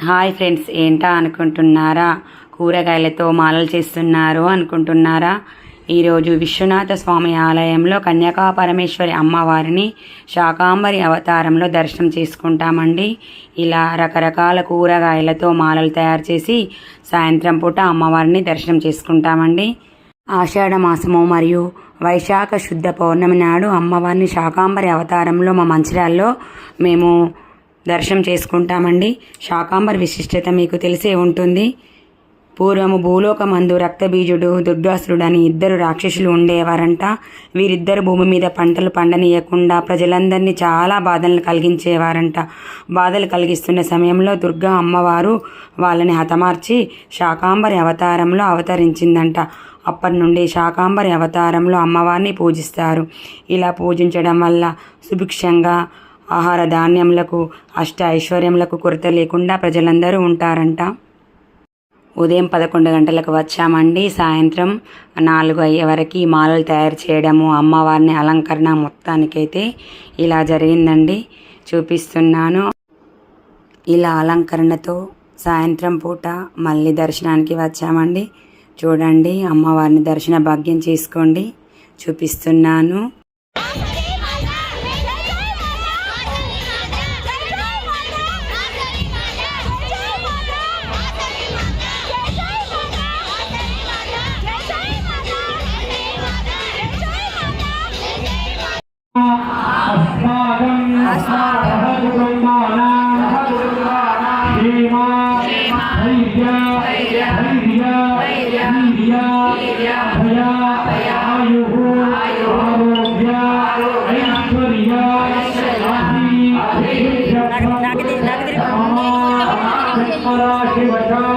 Hi friends, ఏంటా అనుకుంటున్నారా? కూరగాయలతో మాలలు చేస్తున్నారు అనుకుంటున్నారా? ఈరోజు విశ్వనాథ స్వామి ఆలయంలో కన్యకా పరమేశ్వరి అమ్మవారిని శాకాంబరి అవతారంలో దర్శనం చేసుకుంటామండి. ఇలా రకరకాల కూరగాయలతో మాలలు తయారు చేసి సాయంత్రం పూట అమ్మవారిని దర్శనం చేసుకుంటామండి. ఆషాఢ మాసము మరియు వైశాఖ శుద్ధ పౌర్ణమి నాడు అమ్మవారిని శాకాంబరి అవతారంలో మా మంచిర్యాలలో మేము దర్శనం చేసుకుంటామండి. శాకాంబరి విశిష్టత మీకు తెలిసే ఉంటుంది. పూర్వము భూలోకమందు రక్తబీజుడు, దుర్గాసురుడు అని ఇద్దరు రాక్షసులు ఉండేవారంట. వీరిద్దరు భూమి మీద పంటలు పండనీయకుండా ప్రజలందరినీ చాలా బాధలను కలిగించేవారంట. బాధలు కలిగిస్తున్న సమయంలో దుర్గా అమ్మవారు వాళ్ళని హతమార్చి శాకాంబరి అవతారంలో అవతరించిందంట. అప్పటి నుండి శాకాంబరి అవతారంలో అమ్మవారిని పూజిస్తారు. ఇలా పూజించడం వల్ల సుభిక్షంగా ఆహార ధాన్యములకు, అష్ట ఐశ్వర్యములకు కొరత లేకుండా ప్రజలందరూ ఉంటారంట. ఉదయం 11 గంటలకు వచ్చామండి. సాయంత్రం 4 అయ్యే వరకు మాలలు తయారు చేయడము, అమ్మవారిని అలంకరణ మొత్తానికైతే ఇలా జరిగిందండి. చూపిస్తున్నాను. ఇలా అలంకరణతో సాయంత్రం పూట మళ్ళీ దర్శనానికి వచ్చామండి. చూడండి, అమ్మవారిని దర్శన భాగ్యం చేసుకోండి. చూపిస్తున్నాను. शिवता